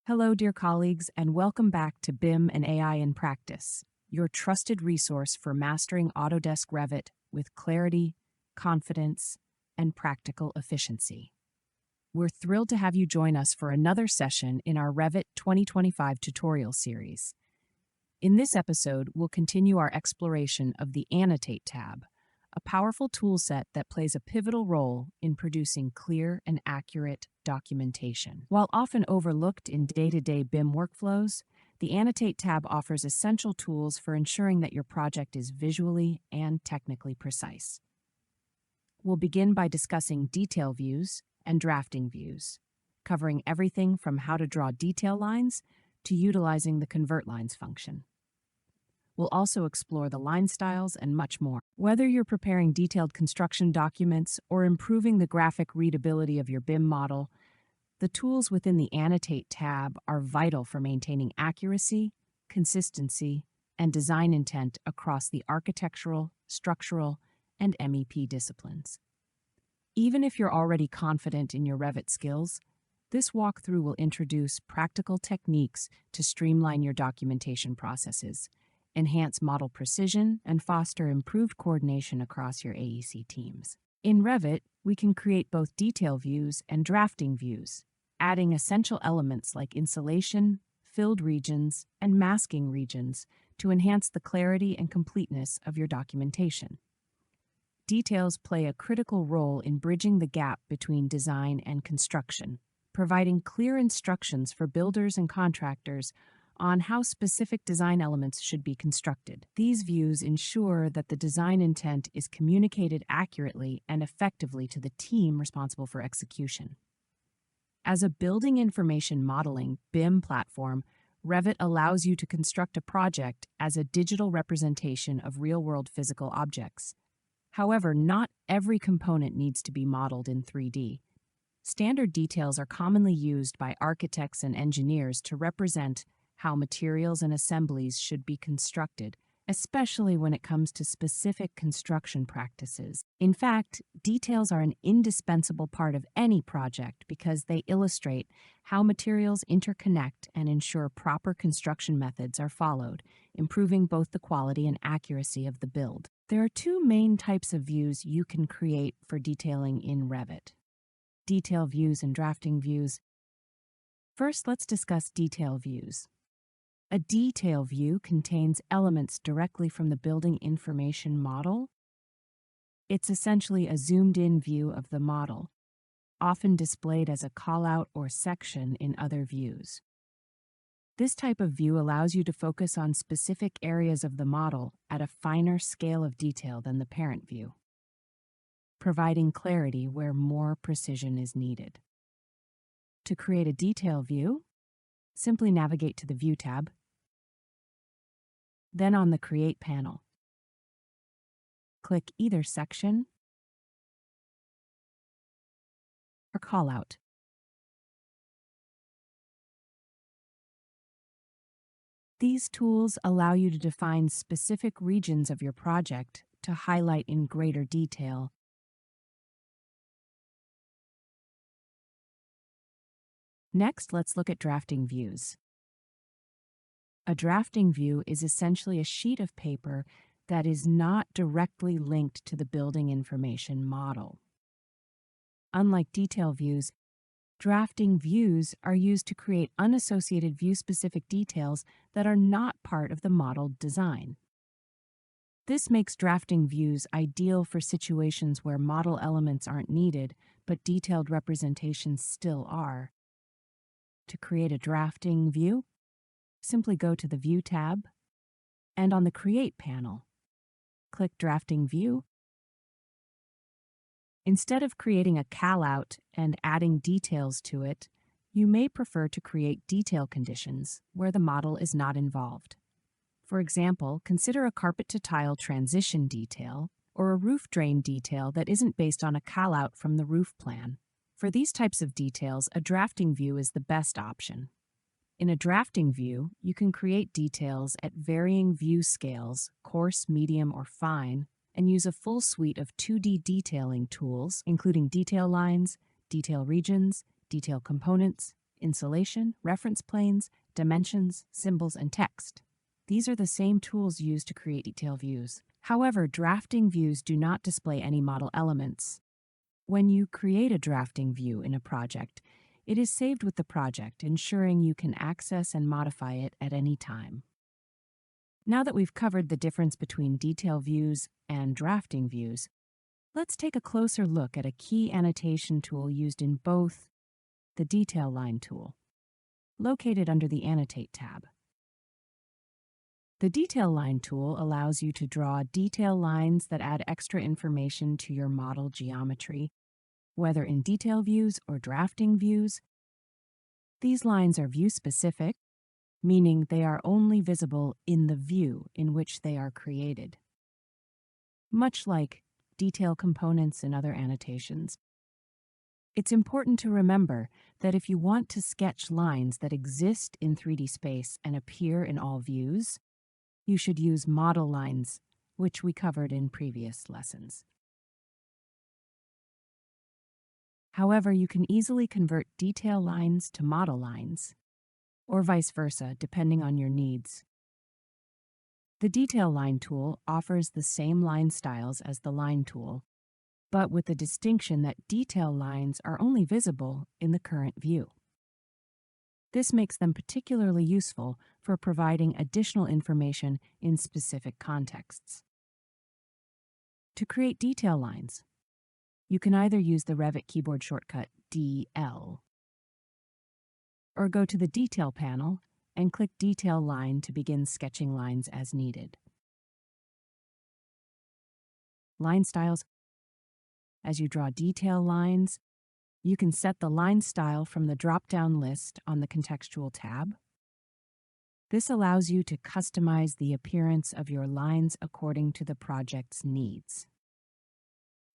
Hello, dear colleagues, and welcome back to BIM and AI in Practice, your trusted resource for mastering Autodesk Revit with clarity, confidence, and practical efficiency. We're thrilled to have you join us for another session in our Revit 2025 tutorial series. In this episode, we'll continue our exploration of the Annotate tab, a powerful toolset that plays a pivotal role in producing clear and accurate documentation. While often overlooked in day-to-day BIM workflows, the Annotate tab offers essential tools for ensuring that your project is visually and technically precise. We'll begin by discussing detail views and drafting views, covering everything from how to draw detail lines to utilizing the convert lines function. We'll also explore the line styles and much more. Whether you're preparing detailed construction documents or improving the graphic readability of your BIM model, the tools within the Annotate tab are vital for maintaining accuracy, consistency, and design intent across the architectural, structural, and MEP disciplines. Even if you're already confident in your Revit skills, this walkthrough will introduce practical techniques to streamline your documentation processes, enhance model precision, and foster improved coordination across your AEC teams. In Revit, we can create both detail views and drafting views, adding essential elements like insulation, filled regions, and masking regions to enhance the clarity and completeness of your documentation. Details play a critical role in bridging the gap between design and construction, providing clear instructions for builders and contractors on how specific design elements should be constructed. These views ensure that the design intent is communicated accurately and effectively to the team responsible for execution. As a building information modeling BIM platform, Revit allows you to construct a project as a digital representation of real-world physical objects. However, not every component needs to be modeled in 3D. Standard details are commonly used by architects and engineers to represent how materials and assemblies should be constructed, especially when it comes to specific construction practices. In fact, details are an indispensable part of any project because they illustrate how materials interconnect and ensure proper construction methods are followed, improving both the quality and accuracy of the build. There are two main types of views you can create for detailing in Revit: detail views and drafting views. First, let's discuss detail views. A detail view contains elements directly from the building information model. It's essentially a zoomed-in view of the model, often displayed as a callout or section in other views. This type of view allows you to focus on specific areas of the model at a finer scale of detail than the parent view, providing clarity where more precision is needed. To create a detail view, simply navigate to the View tab, then on the Create panel, click either Section or Callout. These tools allow you to define specific regions of your project to highlight in greater detail. Next, let's look at drafting views. A drafting view is essentially a sheet of paper that is not directly linked to the building information model. Unlike detail views, drafting views are used to create unassociated view-specific details that are not part of the model design. This makes drafting views ideal for situations where model elements aren't needed, but detailed representations still are. To create a drafting view, simply go to the View tab, and on the Create panel, click Drafting View. Instead of creating a callout and adding details to it, you may prefer to create detail conditions where the model is not involved. For example, consider a carpet-to-tile transition detail or a roof drain detail that isn't based on a callout from the roof plan. For these types of details, a drafting view is the best option. In a drafting view, you can create details at varying view scales, coarse, medium, or fine, and use a full suite of 2D detailing tools, including detail lines, detail regions, detail components, insulation, reference planes, dimensions, symbols, and text. These are the same tools used to create detail views. However, drafting views do not display any model elements. When you create a drafting view in a project, it is saved with the project, ensuring you can access and modify it at any time. Now that we've covered the difference between detail views and drafting views, let's take a closer look at a key annotation tool used in both: the Detail Line tool, located under the Annotate tab. The Detail Line tool allows you to draw detail lines that add extra information to your model geometry, whether in detail views or drafting views. These lines are view-specific, meaning they are only visible in the view in which they are created. Much like detail components in other annotations, it's important to remember that if you want to sketch lines that exist in 3D space and appear in all views, you should use model lines, which we covered in previous lessons. However, you can easily convert detail lines to model lines, or vice versa, depending on your needs. The Detail Line tool offers the same line styles as the Line tool, but with the distinction that detail lines are only visible in the current view. This makes them particularly useful for providing additional information in specific contexts. To create detail lines, you can either use the Revit keyboard shortcut DL, or go to the Detail panel and click Detail Line to begin sketching lines as needed. Line styles. As you draw detail lines, you can set the line style from the drop-down list on the Contextual tab. This allows you to customize the appearance of your lines according to the project's needs.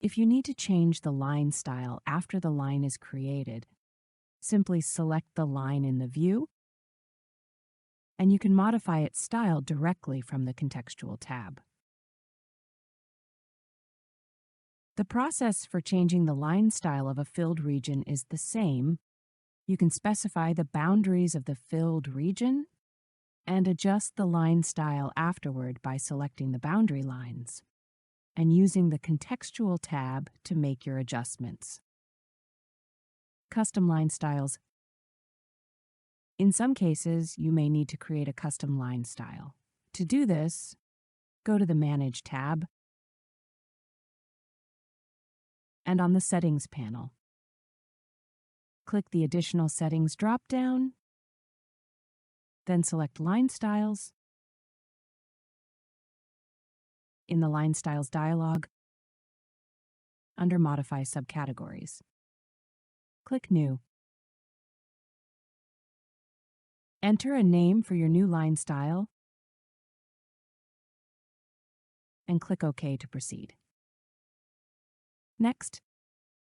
If you need to change the line style after the line is created, simply select the line in the view, and you can modify its style directly from the Contextual tab. The process for changing the line style of a filled region is the same. You can specify the boundaries of the filled region and adjust the line style afterward by selecting the boundary lines and using the Contextual tab to make your adjustments. Custom line styles. In some cases, you may need to create a custom line style. To do this, go to the Manage tab and on the Settings panel, click the Additional Settings drop-down, then select Line Styles. In the Line Styles dialog, under Modify Subcategories, click New. Enter a name for your new line style and click OK to proceed. Next,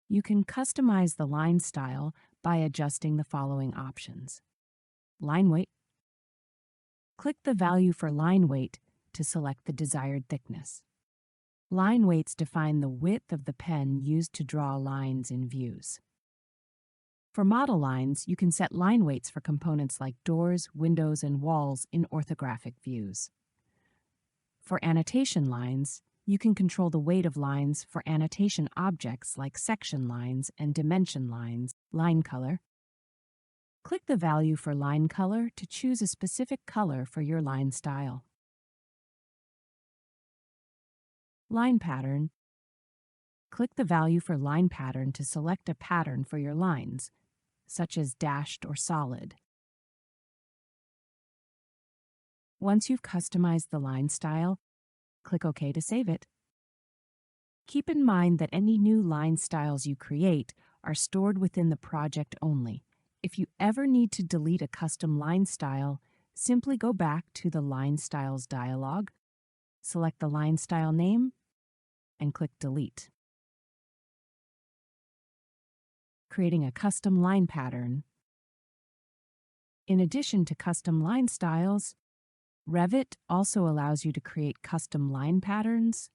you can customize the line style by adjusting the following options. Line weight. Click the value for line weight to select the desired thickness. Line weights define the width of the pen used to draw lines in views. For model lines, you can set line weights for components like doors, windows, and walls in orthographic views. For annotation lines, you can control the weight of lines for annotation objects like section lines and dimension lines. Line color. Click the value for line color to choose a specific color for your line style. Line pattern. Click the value for line pattern to select a pattern for your lines, such as dashed or solid. Once you've customized the line style, click OK to save it. Keep in mind that any new line styles you create are stored within the project only. If you ever need to delete a custom line style, simply go back to the Line Styles dialog, select the line style name, and click Delete. Creating a custom line pattern. In addition to custom line styles, Revit also allows you to create custom line patterns.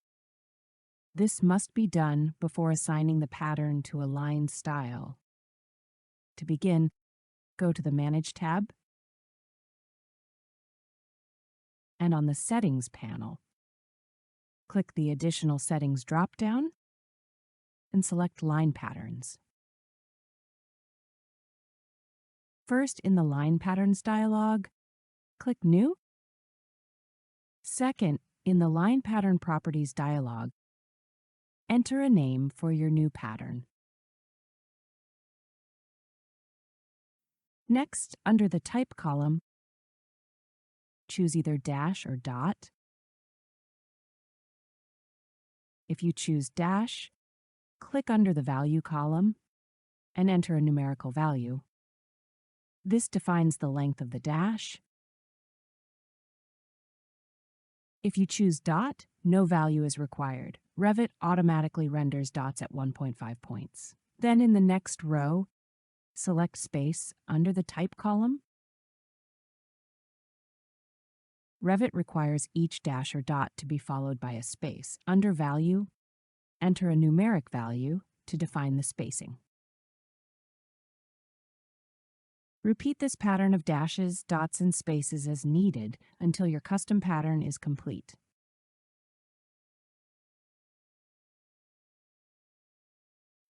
This must be done before assigning the pattern to a line style. To begin, Go to the Manage tab, and on the Settings panel, click the Additional Settings drop-down and select Line Patterns. First, in the Line Patterns dialog, click New. Second, in the Line Pattern Properties dialog, enter a name for your new pattern. Next, under the Type column, choose either dash or dot. If you choose dash, click under the Value column and enter a numerical value. This defines the length of the dash. If you choose dot, no value is required. Revit automatically renders dots at 1.5 points. Then in the next row, select space under the Type column. Revit requires each dash or dot to be followed by a space. Under Value, enter a numeric value to define the spacing. Repeat this pattern of dashes, dots, and spaces as needed until your custom pattern is complete.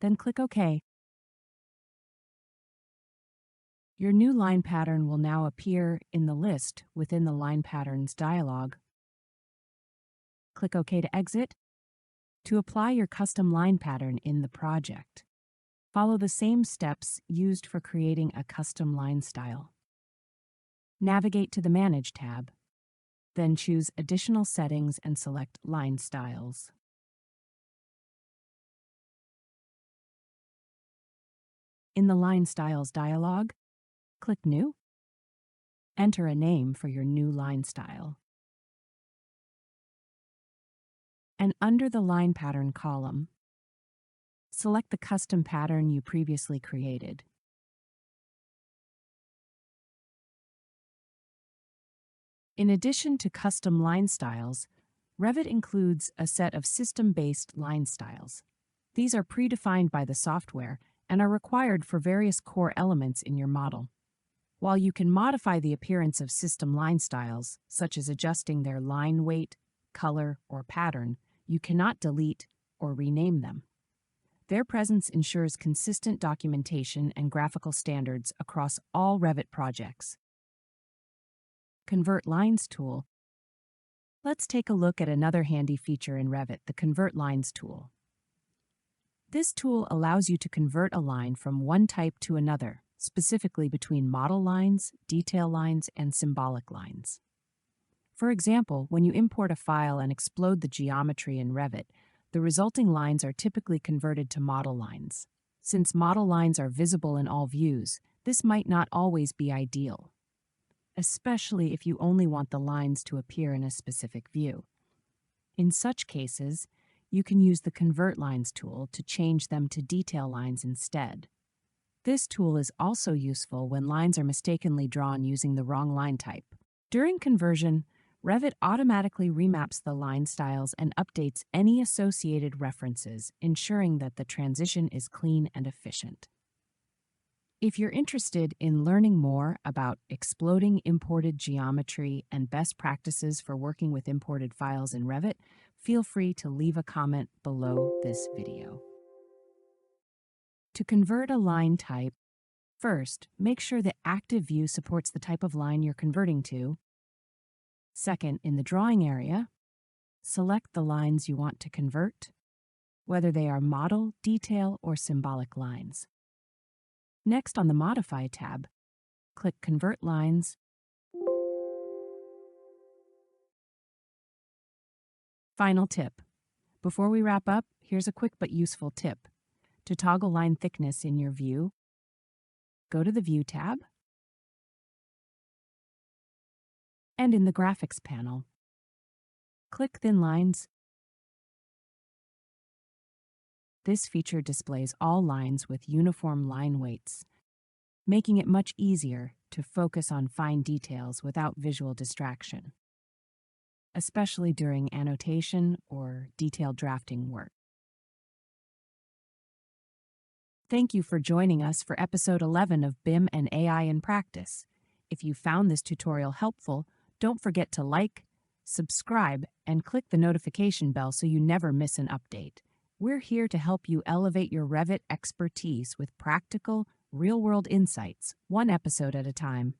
Then click OK. Your new line pattern will now appear in the list within the Line Patterns dialog. Click OK to exit. To apply your custom line pattern in the project, follow the same steps used for creating a custom line style. Navigate to the Manage tab, then choose Additional Settings and select Line Styles. In the Line Styles dialog, click New. Enter a name for your new line style. And under the Line Pattern column, select the custom pattern you previously created. In addition to custom line styles, Revit includes a set of system-based line styles. These are predefined by the software and are required for various core elements in your model. While you can modify the appearance of system line styles, such as adjusting their line weight, color, or pattern, you cannot delete or rename them. Their presence ensures consistent documentation and graphical standards across all Revit projects. Convert Lines tool. Let's take a look at another handy feature in Revit, the Convert Lines tool. This tool allows you to convert a line from one type to another, specifically between model lines, detail lines, and symbolic lines. For example, when you import a file and explode the geometry in Revit, the resulting lines are typically converted to model lines. Since model lines are visible in all views, this might not always be ideal, especially if you only want the lines to appear in a specific view. In such cases, you can use the Convert Lines tool to change them to detail lines instead. This tool is also useful when lines are mistakenly drawn using the wrong line type. During conversion, Revit automatically remaps the line styles and updates any associated references, ensuring that the transition is clean and efficient. If you're interested in learning more about exploding imported geometry and best practices for working with imported files in Revit, feel free to leave a comment below this video. To convert a line type, first, make sure the active view supports the type of line you're converting to. Second, in the drawing area, select the lines you want to convert, whether they are model, detail, or symbolic lines. Next, on the Modify tab, click Convert Lines. Final tip. Before we wrap up, here's a quick but useful tip. To toggle line thickness in your view, go to the View tab, and in the Graphics panel, click Thin Lines. This feature displays all lines with uniform line weights, making it much easier to focus on fine details without visual distraction, especially during annotation or detailed drafting work. Thank you for joining us for episode 11 of BIM and AI in Practice. If you found this tutorial helpful, don't forget to like, subscribe, and click the notification bell so you never miss an update. We're here to help you elevate your Revit expertise with practical, real-world insights, one episode at a time.